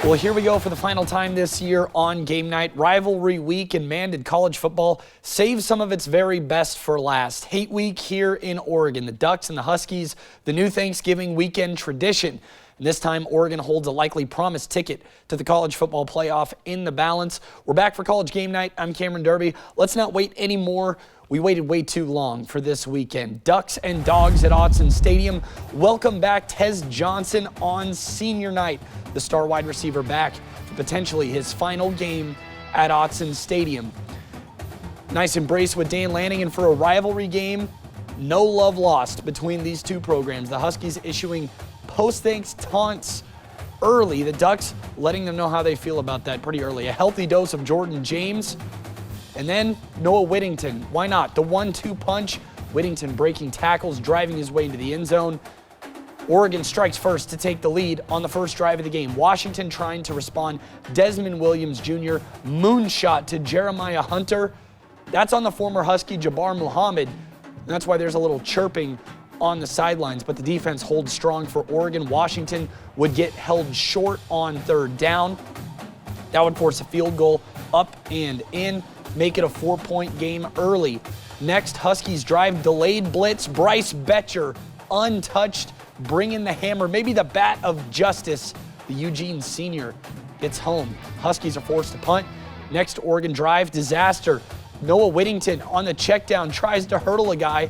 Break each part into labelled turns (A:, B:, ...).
A: Well, here we go for the final time this year on game night. Rivalry week, and man, did college football save some of its very best for last. Hate week here in Oregon. The Ducks and the Huskies, the new Thanksgiving weekend tradition. And this time, Oregon holds a likely promised ticket to the college football playoff in the balance. We're back for college game night. I'm Cameron Derby. Let's not wait anymore. We waited way too long for this weekend. Ducks and Dogs at Autzen Stadium. Welcome back Tez Johnson on senior night. The star wide receiver back for potentially his final game at Autzen Stadium. Nice embrace with Dan Lanning, and for a rivalry game, no love lost between these two programs. The Huskies issuing post-thanks taunts early. The Ducks letting them know how they feel about that pretty early. A healthy dose of Jordan James. And then Noah Whittington. Why not? The 1-2 punch. Whittington breaking tackles, driving his way into the end zone. Oregon strikes first to take the lead on the first drive of the game. Washington trying to respond. Desmond Williams Jr. moonshot to Jeremiah Hunter. That's on the former Husky Jabbar Muhammad. And that's why there's a little chirping on the sidelines. But the defense holds strong for Oregon. Washington would get held short on third down. That would force a field goal up and in. Make it a 4-point game early. Next, Huskies drive, delayed blitz. Bryce Betcher, untouched, bringing the hammer, maybe the bat of justice. The Eugene senior gets home. Huskies are forced to punt. Next, Oregon drive, disaster. Noah Whittington on the check down, tries to hurdle a guy,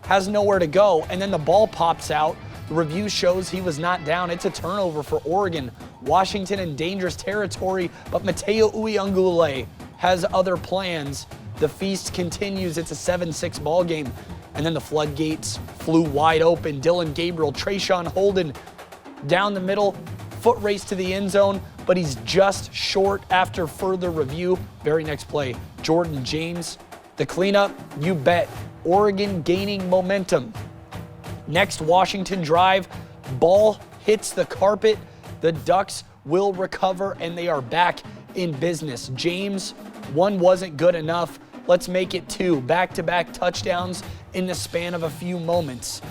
A: has nowhere to go, and then the ball pops out. The review shows he was not down. It's a turnover for Oregon. Washington in dangerous territory, but Mateo Uiagalelei has other plans. The feast continues. It's a 7-6 ball game. And then the floodgates flew wide open. Dylan Gabriel, Trayshawn Holden down the middle, foot race to the end zone, but he's just short after further review. Very next play, Jordan James. The cleanup, you bet. Oregon gaining momentum. Next, Washington drive, ball hits the carpet. The Ducks will recover, and they are back in business. James, one wasn't good enough. Let's make it two. Back-to-back touchdowns in the span of a few moments.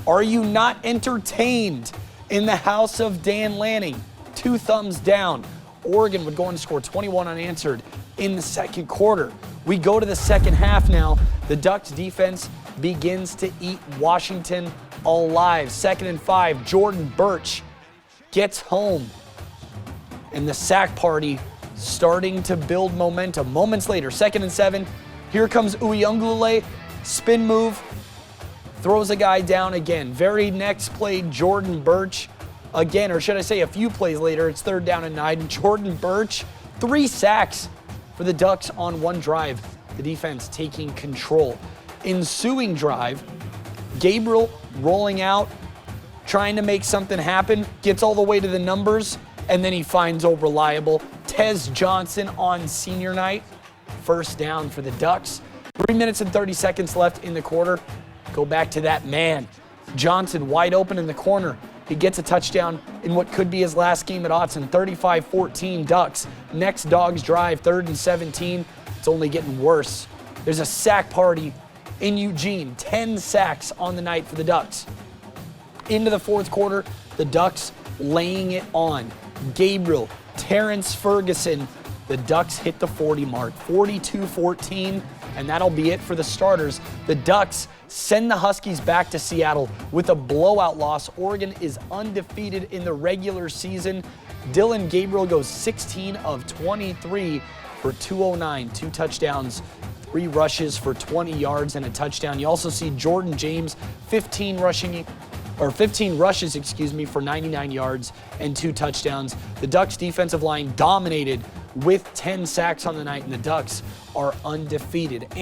A: Are you not entertained in the house of Dan Lanning? 2 thumbs down. Oregon would go on to score 21 unanswered in the second quarter. We go to the second half now. The Ducks defense begins to eat Washington alive. 2nd and 5, Jordan Birch gets home. And the sack party starting to build momentum. Moments later, 2nd and 7, here comes Uiagalelei, spin move, throws a guy down again. Very next play, Jordan Birch again, or should I say a few plays later, it's 3rd down and 9. Jordan Birch, 3 sacks for the Ducks on one drive. The defense taking control. Ensuing drive, Gabriel rolling out, trying to make something happen, gets all the way to the numbers, and then he finds old reliable Tez Johnson on senior night. 1st down for the Ducks. 3 minutes and 30 seconds left in the quarter. Go back to that man. Johnson wide open in the corner. He gets a touchdown in what could be his last game at Autzen. 35-14 Ducks. Next Dogs drive, 3rd and 17. It's only getting worse. There's a sack party in Eugene. 10 sacks on the night for the Ducks. Into the 4th quarter, the Ducks laying it on. Gabriel, Terrence Ferguson, the Ducks hit the 40 mark, 42-14, and that'll be it for the starters. The Ducks send the Huskies back to Seattle with a blowout loss. Oregon is undefeated in the regular season. Dylan Gabriel goes 16 of 23 for 209, 2 touchdowns, 3 rushes for 20 yards and a touchdown. You also see Jordan James, 15 rushes, for 99 yards and 2 touchdowns. The Ducks defensive line dominated with 10 sacks on the night, and the Ducks are undefeated.